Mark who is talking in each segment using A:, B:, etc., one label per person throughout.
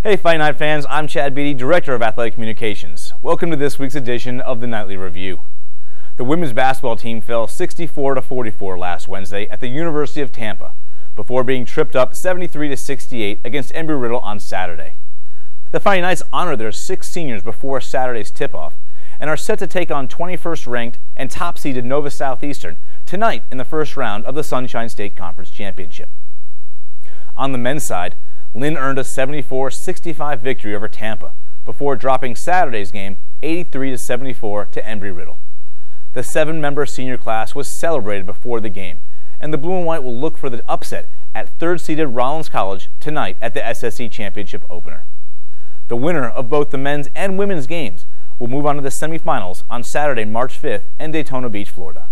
A: Hey Fight Night fans, I'm Chad Beattie, Director of Athletic Communications. Welcome to this week's edition of the Nightly Review. The women's basketball team fell 64-44 last Wednesday at the University of Tampa before being tripped up 73-68 against Embry-Riddle on Saturday. The Fighting Knights honor their 6 seniors before Saturday's tip-off and are set to take on 21st ranked and top-seeded Nova Southeastern tonight in the first round of the Sunshine State Conference Championship. On the men's side, Lynn earned a 74-65 victory over Tampa before dropping Saturday's game 83-74 to Embry-Riddle. The 7-member senior class was celebrated before the game, and the blue and white will look for the upset at 3rd-seeded Rollins College tonight at the SSC Championship opener. The winner of both the men's and women's games will move on to the semifinals on Saturday, March 5th in Daytona Beach, Florida.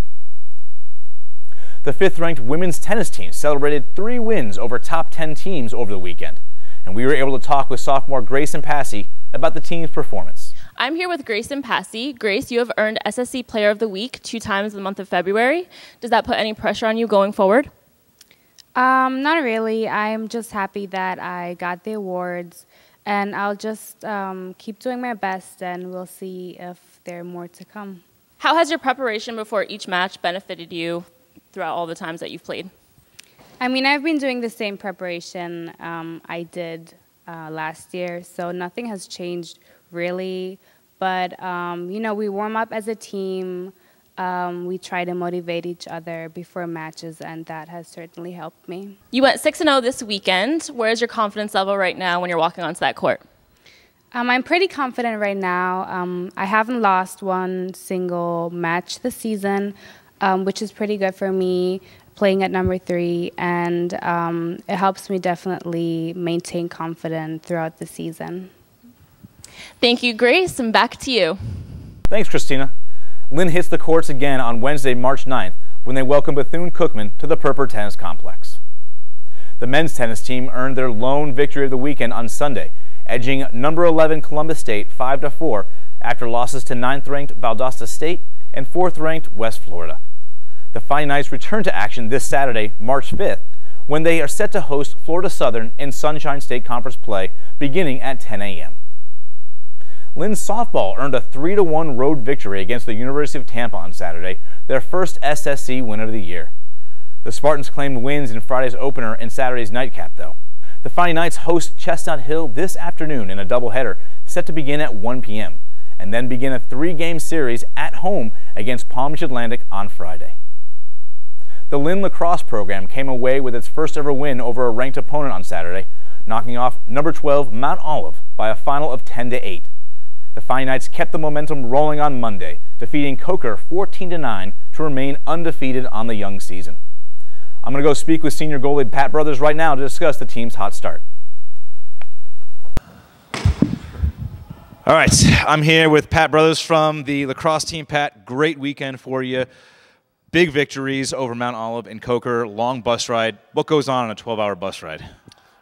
A: The 5th-ranked women's tennis team celebrated 3 wins over top 10 teams over the weekend, and we were able to talk with sophomore Grayson Passy about the team's performance.
B: I'm here with Grayson Passy. Grace, you have earned SSC Player of the Week 2 times in the month of February. Does that put any pressure on you going forward?
C: Not really. I'm just happy that I got the awards, and I'll just keep doing my best, and we'll see if there are more to come.
B: How has your preparation before each match benefited you throughout all the times that you've played?
C: I mean, I've been doing the same preparation I did last year, so nothing has changed really. But, you know, we warm up as a team. We try to motivate each other before matches, and that has certainly helped me.
B: You went 6-0 this weekend. Where is your confidence level right now when you're walking onto that court?
C: I'm pretty confident right now. I haven't lost one single match this season, which is pretty good for me, playing at number 3, and it helps me definitely maintain confidence throughout the season.
B: Thank you, Grace, and back to you.
A: Thanks, Christina. Lynn hits the courts again on Wednesday, March 9th, when they welcome Bethune-Cookman to the Purpur Tennis Complex. The men's tennis team earned their lone victory of the weekend on Sunday, edging number 11 Columbus State 5-4 after losses to 9th-ranked Valdosta State and 4th-ranked West Florida. The Fighting Knights return to action this Saturday, March 5th, when they are set to host Florida Southern in Sunshine State Conference play beginning at 10 a.m. Lynn's softball earned a 3-1 road victory against the University of Tampa on Saturday, their first SSC win of the year. The Spartans claimed wins in Friday's opener and Saturday's nightcap, though. The Fighting Knights host Chestnut Hill this afternoon in a doubleheader set to begin at 1 p.m. and then begin a 3-game series at home against Palm Beach Atlantic on Friday. The Lynn lacrosse program came away with its first ever win over a ranked opponent on Saturday, knocking off number 12 Mount Olive by a final of 10-8. The Fighting Knights kept the momentum rolling on Monday, defeating Coker 14-9 to remain undefeated on the young season. I'm going to go speak with senior goalie Pat Brothers right now to discuss the team's hot start. All right, I'm here with Pat Brothers from the lacrosse team. Pat, great weekend for you. Big victories over Mount Olive and Coker, long bus ride. What goes on a 12-hour bus ride?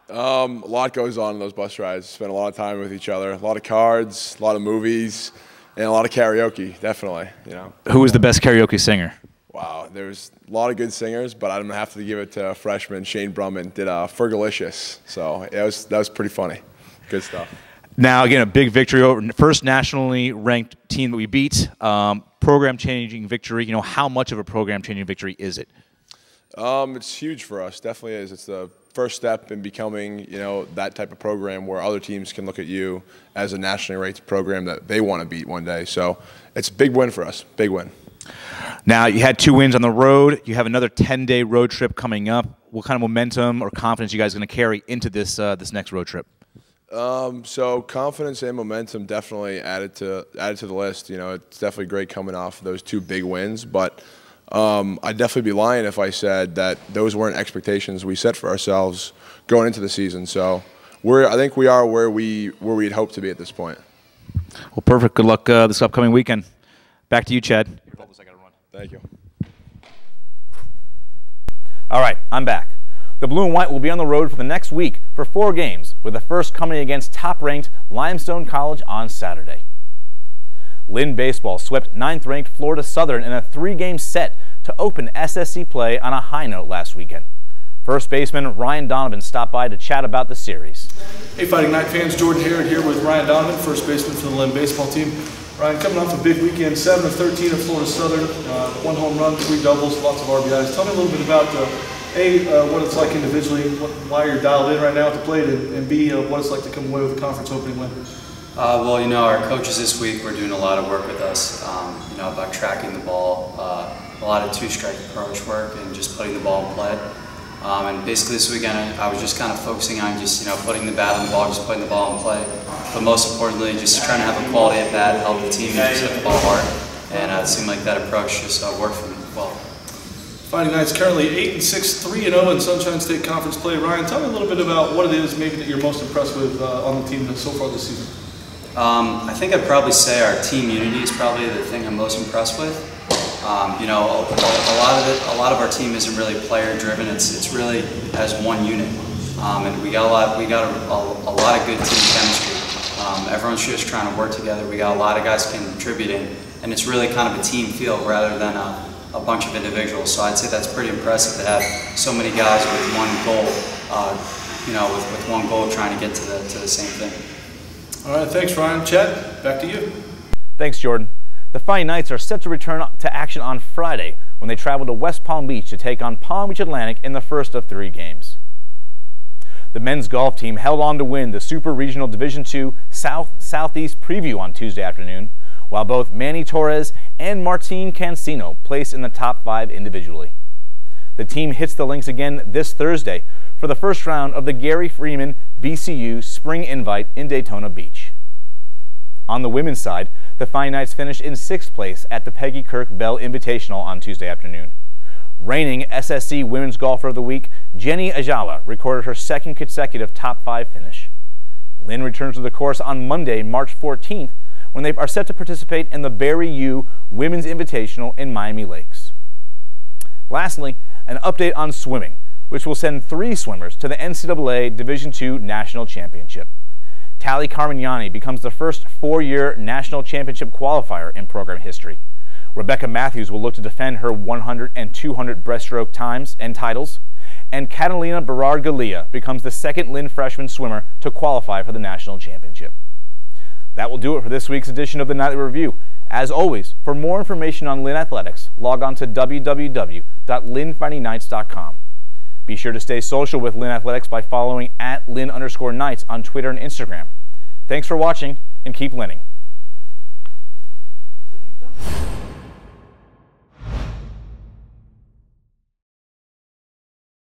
D: A lot goes on in those bus rides. Spend a lot of time with each other, a lot of cards, a lot of movies, and a lot of karaoke, definitely. You know.
A: Who was the best karaoke singer?
D: Wow, there's a lot of good singers, but I'm going to have to give it to a freshman, Shane Brumman, did Fergalicious. So that was pretty funny. Good stuff.
A: Now, again, a big victory over first nationally ranked team that we beat. Program-changing victory. You know, how much of a program-changing victory is it?
D: It's huge for us. Definitely is. It's the first step in becoming, you know, that type of program where other teams can look at you as a nationally ranked program that they want to beat one day. So it's a big win for us. Big win.
A: Now, you had 2 wins on the road. You have another 10-day road trip coming up. What kind of momentum or confidence you guys going to carry into this this next road trip?
D: So confidence and momentum definitely added to the list. You know, it's definitely great coming off those 2 big wins, but I'd definitely be lying if I said that those weren't expectations we set for ourselves going into the season. So I think we are where we'd hope to be at this point.
A: Well, perfect. Good luck this upcoming weekend. Back to you, Chad. I gotta run.
D: Thank you.
A: All right, I'm back. The Blue and White will be on the road for the next week for 4 games, with the first coming against top-ranked Limestone College on Saturday. Lynn baseball swept 9th-ranked Florida Southern in a 3-game set to open SSC play on a high note last weekend. First baseman Ryan Donovan stopped by to chat about the series.
E: Hey Fighting Night fans, Jordan Herod here with Ryan Donovan, first baseman for the Lynn baseball team. Ryan, coming off a big weekend, 7 of 13 at Florida Southern, 1 home run, 3 doubles, lots of RBIs. Tell me a little bit about what it's like individually, why you're dialed in right now at the plate, and B, what it's like to come away with a conference opening win.
F: Well, you know, our coaches this week were doing a lot of work with us, you know, about tracking the ball, a lot of two-strike approach work, and just putting the ball in play. And basically this weekend I was just kind of focusing on just, you know, putting the bat on the ball, just putting the ball in play. But most importantly, just trying to have a quality at bat, help the team, and just hit the ball hard. And it seemed like that approach just worked for me well.
E: Fighting Knight's currently 8-6, 3-0 in Sunshine State Conference play. Ryan, tell me a little bit about what it is maybe that you're most impressed with on the team so far this season. I think I'd probably say our team unity is probably the thing I'm most impressed with. You know, a lot of our team isn't really player driven. It's really as one unit, and we got a lot of good team chemistry. Everyone's just trying to work together. We got a lot of guys contributing, and it's really kind of a team feel rather than a bunch of individuals. So I'd say that's pretty impressive to have so many guys with one goal. You know, with one goal, trying to get to the same thing. All right, thanks, Ryan. Chad, back to you.
A: Thanks, Jordan. The Fighting Knights are set to return to action on Friday when they travel to West Palm Beach to take on Palm Beach Atlantic in the first of 3 games. The men's golf team held on to win the Super Regional Division II South-Southeast Preview on Tuesday afternoon, while both Manny Torres and Martin Cancino placed in the top 5 individually. The team hits the links again this Thursday for the first round of the Gary Freeman BCU Spring Invite in Daytona Beach. On the women's side, the Fighting Knights finished in 6th place at the Peggy Kirk Bell Invitational on Tuesday afternoon. Reigning SSC Women's Golfer of the Week, Jenny Ajala recorded her 2nd consecutive top 5 finish. Lynn returns to the course on Monday, March 14th, when they are set to participate in the Barry U Women's Invitational in Miami Lakes. Lastly, an update on swimming, which will send 3 swimmers to the NCAA Division II National Championship. Tally Carmignani becomes the first 4-year national championship qualifier in program history. Rebecca Matthews will look to defend her 100 and 200 breaststroke times and titles. And Catalina Berard-Galea becomes the 2nd Lynn freshman swimmer to qualify for the national championship. That will do it for this week's edition of the Nightly Review. As always, for more information on Lynn Athletics, log on to www.lynnfightingknights.com. Be sure to stay social with Lynn Athletics by following @Lynn_Knights on Twitter and Instagram. Thanks for watching, and keep Lynning.